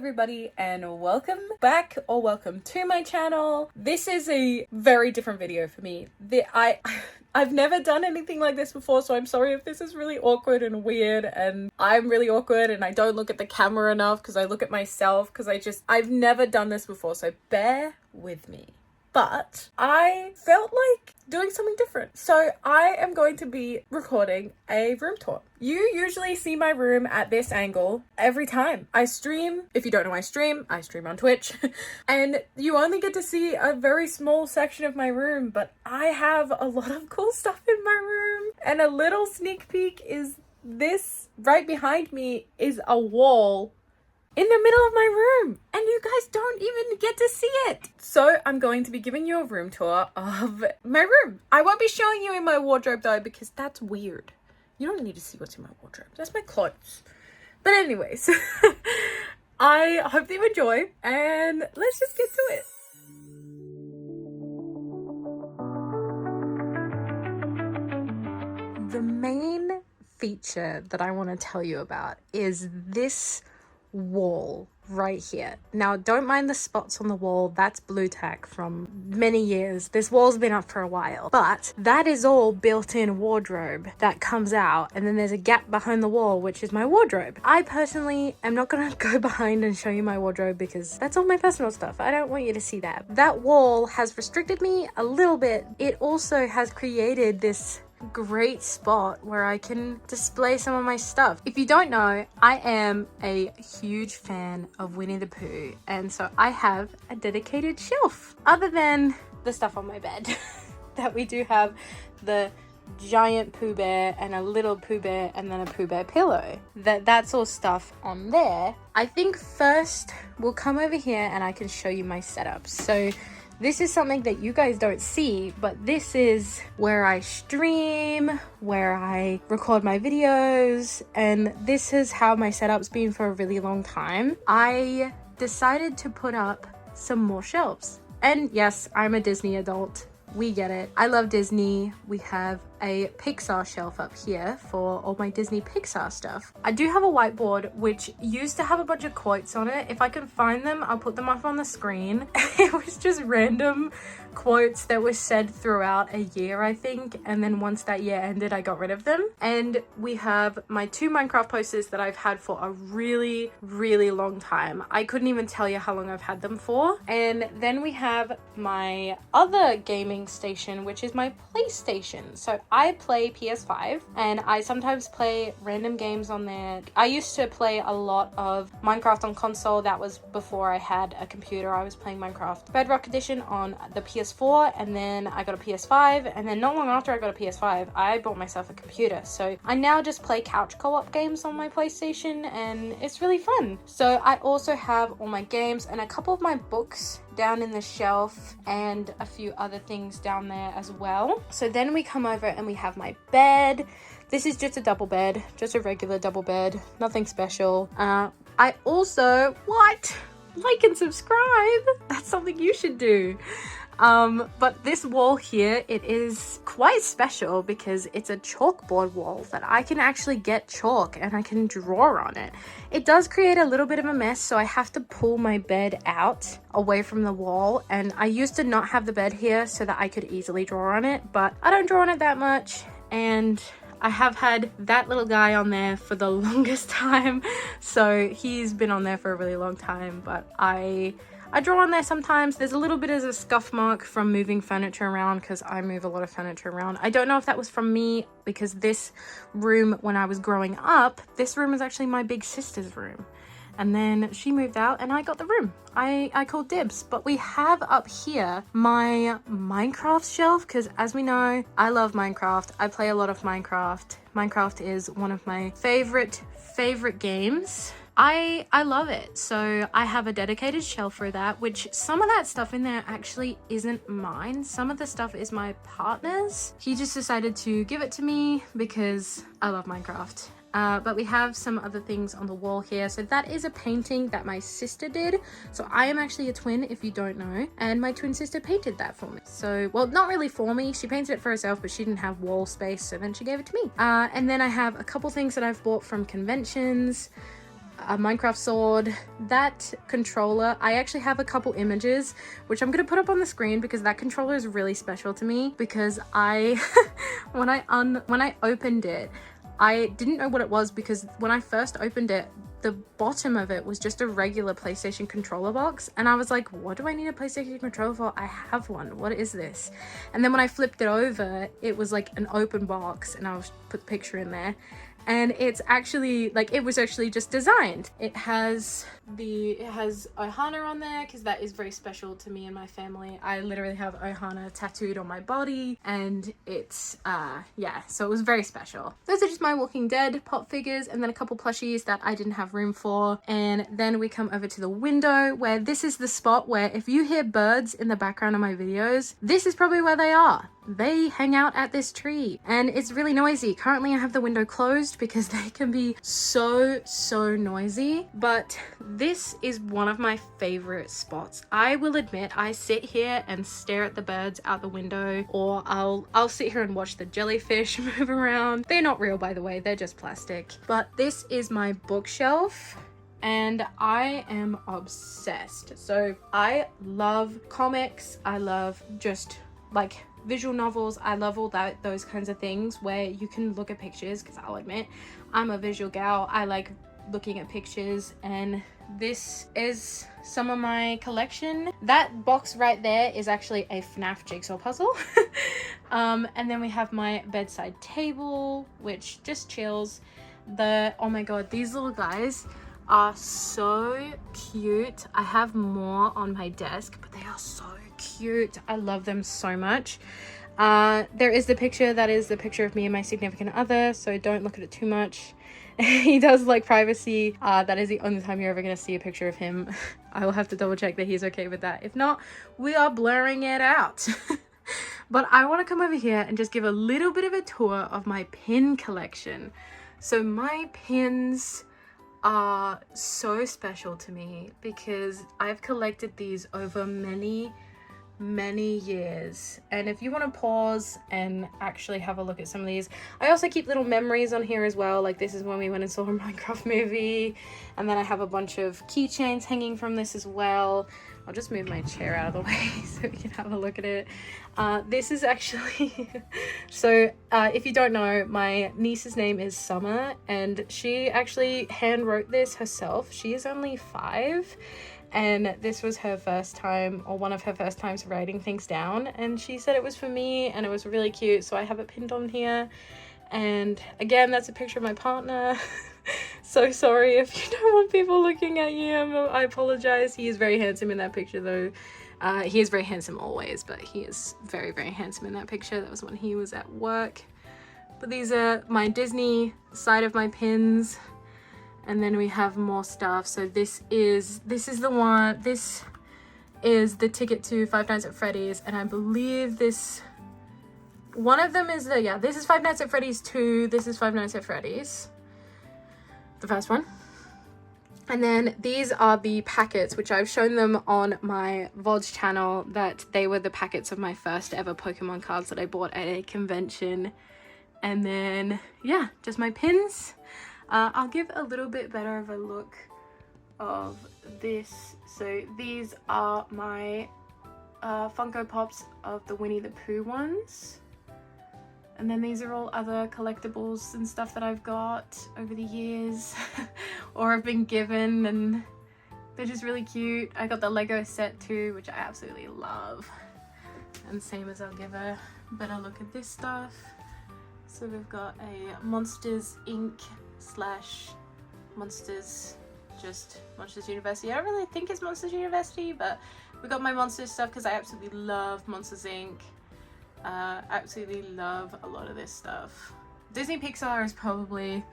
everybody and welcome back or welcome to my channel. This is a very different video for me. I've never done anything like this before, so I'm sorry if this is really awkward and weird, and I'm really awkward and I don't look at the camera enough because I look at myself because I've never done this before, so bear with me. But I felt like doing something different. So I am going to be recording a room tour. You usually see my room at this angle every time I stream. If you don't know I stream on Twitch. And you only get to see a very small section of my room, but I have a lot of cool stuff in my room. And a little sneak peek is this. Right behind me is a wall in the middle of my room, and you guys don't even get to see it. So I'm going to be giving you a room tour of my room. I won't be showing you in my wardrobe though, because that's weird. You don't need to see what's in my wardrobe. That's my clothes. But anyways, I hope that you enjoy, and let's just get to it. The main feature that I want to tell you about is this wall right here. Now, don't mind the spots on the wall. That's blue tack from many years. This wall's been up for a while, but that is all built-in wardrobe that comes out, and then there's a gap behind the wall, which is my wardrobe. I personally am not gonna go behind and show you my wardrobe because that's all my personal stuff. I don't want you to see that. That wall has restricted me a little bit. It also has created this great spot where I can display some of my stuff. If you don't know, I am a huge fan of Winnie the Pooh, and so I have a dedicated shelf. Other than the stuff on my bed, that we do have the giant Pooh Bear and a little Pooh Bear and then a Pooh Bear pillow. That's all stuff on there. I think first we'll come over here and I can show you my setup. So this is something that you guys don't see, but this is where I stream, where I record my videos, and this is how my setup's been for a really long time. I decided to put up some more shelves. And yes, I'm a Disney adult. We get it. I love Disney. We have a Pixar shelf up here for all my Disney Pixar stuff. I do have a whiteboard which used to have a bunch of quotes on it. If I can find them, I'll put them up on the screen. It was just random quotes that were said throughout a year, I think, and then once that year ended, I got rid of them. And we have my 2 Minecraft posters that I've had for a really, really long time. I couldn't even tell you how long I've had them for. And then we have my other gaming station, which is my PlayStation. So I play PS5 and I sometimes play random games on there. I used to play a lot of Minecraft on console. That was before I had a computer. I was playing Minecraft Bedrock Edition on the PS4, and then I got a PS5, and then not long after I got a PS5, I bought myself a computer. So I now just play couch co-op games on my PlayStation, and it's really fun. So I also have all my games and a couple of my books down in the shelf and a few other things down there as well. So then we come over and we have my bed. This is just a double bed, just a regular double bed, nothing special. I also, like and subscribe. That's something you should do. But this wall here, it is quite special because it's a chalkboard wall that I can actually get chalk and I can draw on it. It does create a little bit of a mess, so I have to pull my bed out away from the wall, and I used to not have the bed here so that I could easily draw on it, but I don't draw on it that much, and I have had that little guy on there for the longest time, so he's been on there for a really long time, but I draw on there sometimes. There's a little bit of a scuff mark from moving furniture around because I move a lot of furniture around. I don't know if that was from me, because this room, when I was growing up, this room was actually my big sister's room. And then she moved out and I got the room. I called dibs. But we have up here my Minecraft shelf, because as we know, I love Minecraft. I play a lot of Minecraft. Minecraft is one of my favorite games. I love it. So I have a dedicated shelf for that, which some of that stuff in there actually isn't mine. Some of the stuff is my partner's. He just decided to give it to me because I love Minecraft. But we have some other things on the wall here. So that is a painting that my sister did. So I am actually a twin, if you don't know, and my twin sister painted that for me. So, well, not really for me. She painted it for herself, but she didn't have wall space, so then she gave it to me. And then I have a couple things that I've bought from conventions. a Minecraft sword. That controller, I actually have a couple images which I'm gonna put up on the screen because that controller is really special to me, because I when I opened it, I didn't know what it was, because when I first opened it, the bottom of it was just a regular PlayStation controller box, and I was like, what do I need a PlayStation controller for? I have one. What is this? And then when I flipped it over, it was like an open box, and I'll put the picture in there. And it's actually like, it was actually just designed. It has Ohana on there because that is very special to me and my family. I literally have Ohana tattooed on my body, and it's yeah, so it was very special. Those are just my Walking Dead pop figures, and then a couple plushies that I didn't have room for. And then we come over to the window, where this is the spot where if you hear birds in the background of my videos, this is probably where they are. They hang out at this tree, and it's really noisy. Currently I have the window closed because they can be so noisy, but this is one of my favorite spots. I will admit, I sit here and stare at the birds out the window, or I'll sit here and watch the jellyfish move around. They're not real, by the way, they're just plastic. But this is my bookshelf, and I am obsessed. So I love comics, I love just like visual novels, I love all those kinds of things where you can look at pictures, because I'll admit I'm a visual gal. I like looking at pictures, and this is some of my collection. That box right there is actually a FNAF jigsaw puzzle. And then we have my bedside table, which just chills. Oh my god, these little guys are so cute. I have more on my desk, but they are so cute. I love them so much. There is the picture, that is the picture of me and my significant other, so don't look at it too much. He does like privacy. That is the only time you're ever going to see a picture of him. I will have to double check that he's okay with that. If not, we are blurring it out. But I want to come over here and just give a little bit of a tour of my pin collection. So my pins are so special to me because I've collected these over many years. And if you want to pause and actually have a look at some of these, I also keep little memories on here as well. Like this is when we went and saw a Minecraft movie, and then I have a bunch of keychains hanging from this as well. I'll just move my chair out of the way so we can have a look at it. This is actually so if you don't know, my niece's name is Summer, and she actually hand wrote this herself. She is only 5, and this was her first time, or one of her first times, writing things down, and she said it was for me, and it was really cute, so I have it pinned on here. And again, that's a picture of my partner. So sorry if you don't want people looking at you. I apologize. He is very handsome in that picture though. He is very handsome always, but he is very handsome in that picture. That was when he was at work. But these are my Disney side of my pins. And then we have more stuff. So this is the one. This is the ticket to Five Nights at Freddy's, and I believe this one of them is this is Five Nights at Freddy's 2. This is Five Nights at Freddy's, the first one. And then these are the packets, which I've shown them on my VODs channel, that they were the packets of my first ever Pokemon cards that I bought at a convention. And then yeah, just my pins. I'll give a little bit better of a look of this. So these are my Funko Pops of the Winnie the Pooh ones. And then these are all other collectibles and stuff that I've got over the years or have been given, and they're just really cute. I got the Lego set too, which I absolutely love. And same as, I'll give a better look at this stuff. So we've got a Monsters Inc. / Monsters, just Monsters University. I don't really think it's Monsters University, but we got my Monsters stuff because I absolutely love Monsters Inc. Absolutely love a lot of this stuff. Disney Pixar is probably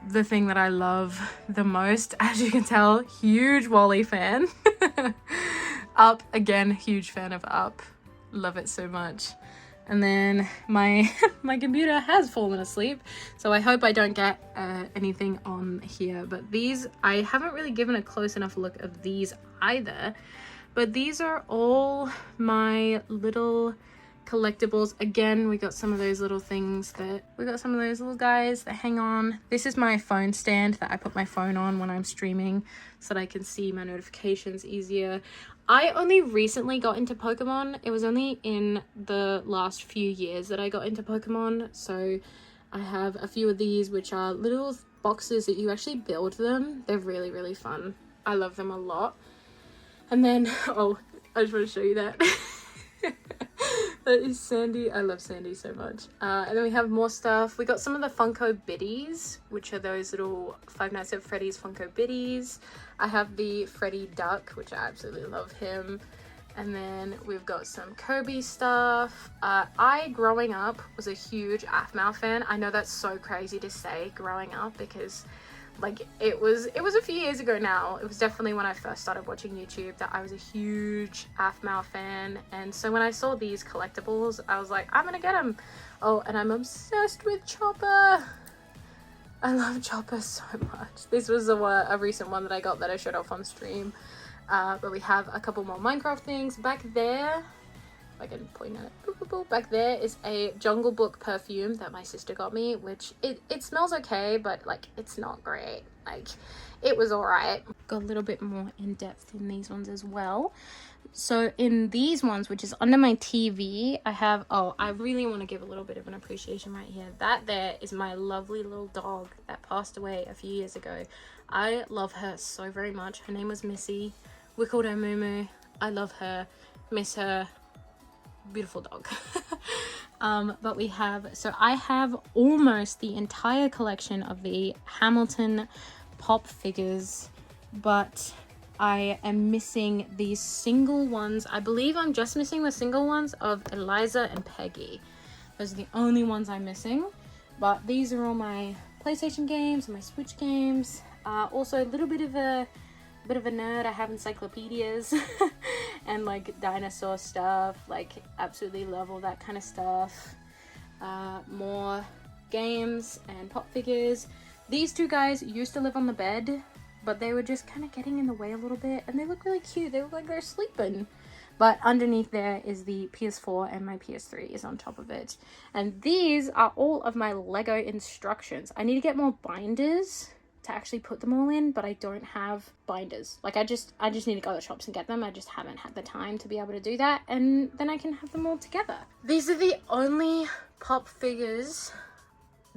the thing that I love the most. As you can tell, huge WALL-E fan. Up, again, huge fan of Up. Love it so much. And then my computer has fallen asleep, so I hope I don't get anything on here. But these, I haven't really given a close enough look of these either. But these are all my little collectibles. Again, we got some of those little things that we got some of those little guys that hang on. This is my phone stand that I put my phone on when I'm streaming so that I can see my notifications easier. I only recently got into Pokemon. It was only in the last few years that I got into Pokemon. So I have a few of these, which are little boxes that you actually build them. They're really, really fun. I love them a lot. And then, oh, I just want to show you that. That is Sandy. I love Sandy so much. And then we have more stuff. We got some of the Funko Biddies, which are those little Five Nights at Freddy's Funko Biddies. I have the Freddy Duck, which I absolutely love him. And then we've got some Kirby stuff. I, growing up, was a huge Aphmau fan. I know that's so crazy to say, growing up, because like it was a few years ago now. It was definitely when I first started watching YouTube that I was a huge Aphmau fan. And so when I saw these collectibles, I was like, I'm gonna get them. Oh, and I'm obsessed with Chopper. I love Chopper so much. This was a recent one that I got that I showed off on stream. But we have a couple more Minecraft things. Back there, if I can point at it, boop, boop, boop. Back there is a Jungle Book perfume that my sister got me, which it smells okay, but like it's not great. Like it was alright. Got a little bit more in depth in these ones as well. So in these ones, which is under my TV, I have, oh, I really want to give a little bit of an appreciation right here. That there is my lovely little dog that passed away a few years ago. I love her so very much. Her name was Missy. We called her Moo Moo. I love her, miss her, beautiful dog. But we have, so I have almost the entire collection of the Hamilton pop figures, but I am missing these single ones. I believe I'm just missing the single ones of Eliza and Peggy. Those are the only ones I'm missing, but these are all my PlayStation games and my Switch games. Also a little bit of a nerd. I have encyclopedias and like dinosaur stuff, like absolutely love all that kind of stuff. More games and pop figures. These two guys used to live on the bed, but they were just kind of getting in the way a little bit, and they look really cute. They look like they're sleeping. But underneath there is the PS4, and my PS3 is on top of it. And these are all of my Lego instructions. I need to get more binders to actually put them all in, but I don't have binders. Like I just need to go to the shops and get them. I just haven't had the time to be able to do that, and then I can have them all together. These are the only pop figures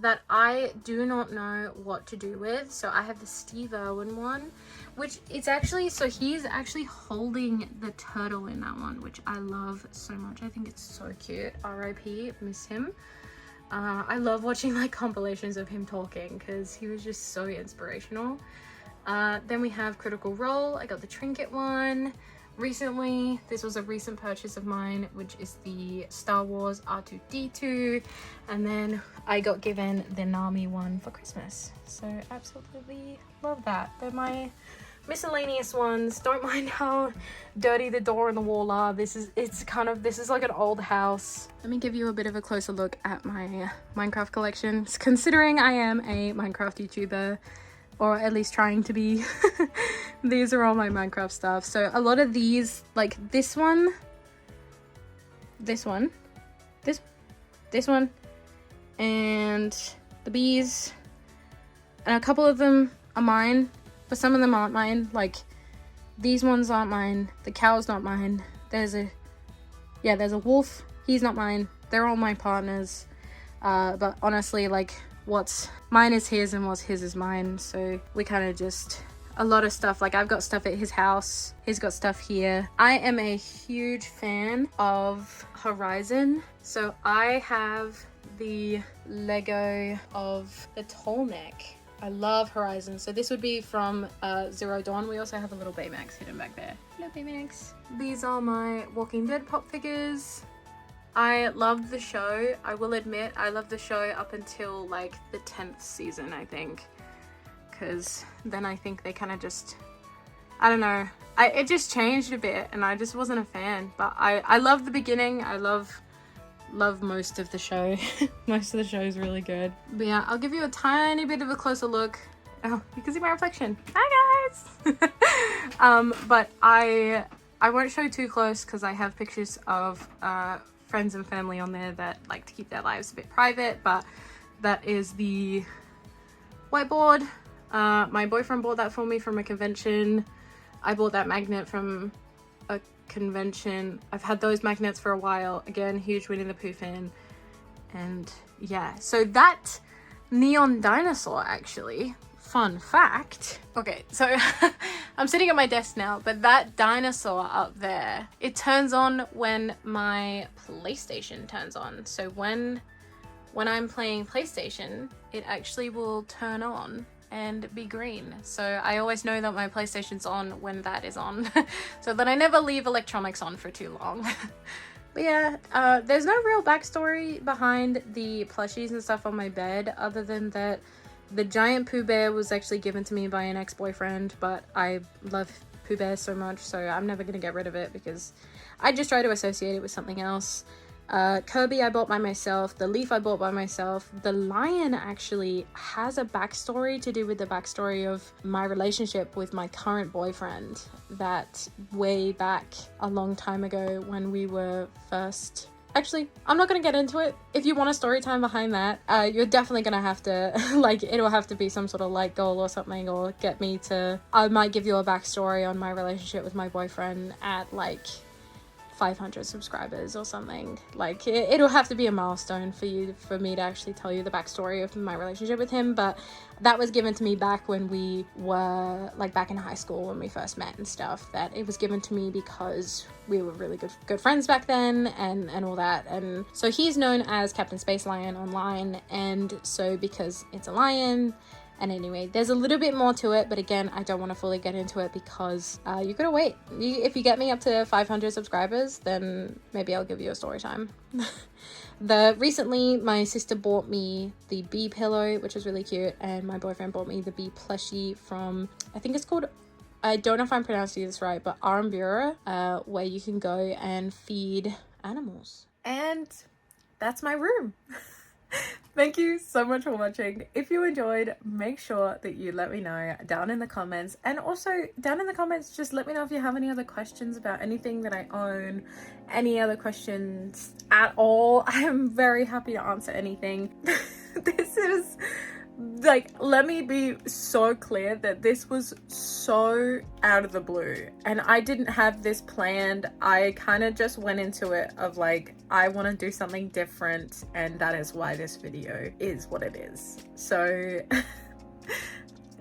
that I do not know what to do with. So I have the Steve Irwin one, which it's actually, so he's actually holding the turtle in that one, which I love so much. I think it's so cute. RIP, miss him. I love watching like compilations of him talking because he was just so inspirational. Then we have Critical Role. I got the Trinket one recently. This was a recent purchase of mine, which is the Star Wars R2-D2, and then I got given the Nami one for Christmas, so absolutely love that. They're my miscellaneous ones. Don't mind how dirty the door and the wall are. This is like an old house. Let me give you a bit of a closer look at my Minecraft collection, considering I am a Minecraft YouTuber, or at least trying to be. These are all my Minecraft stuff. So a lot of these, like this one, this one, and the bees, and a couple of them are mine, but some of them aren't mine. Like these ones aren't mine. The cow's not mine. There's a wolf. He's not mine. They're all my partners. But honestly, like what's mine is his and what's his is mine. So we kind of just, a lot of stuff, like I've got stuff at his house, he's got stuff here. I am a huge fan of Horizon. So I have the Lego of the tall neck. I love Horizon. So this would be from Zero Dawn. We also have a little Baymax hidden back there. Hello Baymax. These are my Walking Dead pop figures. I loved the show. I will admit, I loved the show up until like the 10th season, I think. Because then I think they kind of just, I don't know. It just changed a bit and I just wasn't a fan. But I love the beginning. I love most of the show. Most of the show is really good. But yeah, I'll give you a tiny bit of a closer look. Oh, you can see my reflection. Hi guys! But I won't show too close because I have pictures of friends and family on there that like to keep their lives a bit private, but that is the whiteboard. My boyfriend bought that for me from a convention. I bought that magnet from a convention. I've had those magnets for a while. Again, huge Winnie the Pooh fan. And yeah, so that neon dinosaur, actually, fun fact. Okay, so I'm sitting at my desk now, but that dinosaur up there, it turns on when my PlayStation turns on. So when I'm playing PlayStation, it actually will turn on and be green. So I always know that my PlayStation's on when that is on, so that I never leave electronics on for too long. But yeah, there's no real backstory behind the plushies and stuff on my bed, other than that the giant Pooh Bear was actually given to me by an ex-boyfriend, but I love Pooh Bear so much, so I'm never gonna get rid of it because I just try to associate it with something else. Kirby I bought by myself, the leaf I bought by myself. The lion actually has a backstory to do with the backstory of my relationship with my current boyfriend, that way back a long time ago when we were first... Actually, I'm not gonna get into it. If you want a story time behind that, you're definitely gonna have to, like, it'll have to be some sort of like goal or something, or get me to... I might give you a backstory on my relationship with my boyfriend at like 500 subscribers or something. Like it'll have to be a milestone for me to actually tell you the backstory of my relationship with him. But that was given to me back when we were like back in high school when we first met and stuff. That it was given to me because we were really good friends back then and all that. And so he's known as Captain Space Lion online, and so because it's a lion. And anyway, there's a little bit more to it, but again, I don't want to fully get into it because you gotta wait. If you get me up to 500 subscribers, then maybe I'll give you a story time. Recently, my sister bought me the bee pillow, which was really cute, and my boyfriend bought me the bee plushie from, I think it's called, I don't know if I'm pronouncing this right, but Arambura, where you can go and feed animals. And that's my room. Thank you so much for watching. If you enjoyed, make sure that you let me know down in the comments. And also down in the comments, just let me know if you have any other questions about anything that I own, any other questions at all. I am very happy to answer anything. This is like, let me be so clear that this was so out of the blue and I didn't have this planned. I kind of just went into it of like, I want to do something different, and that is why this video is what it is. So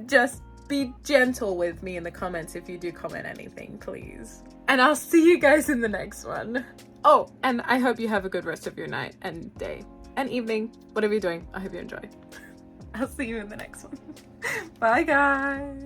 just be gentle with me in the comments if you do comment anything, please. And I'll see you guys in the next one. Oh, and I hope you have a good rest of your night and day and evening, whatever you're doing. I hope you enjoy. I'll see you in the next one. Bye guys.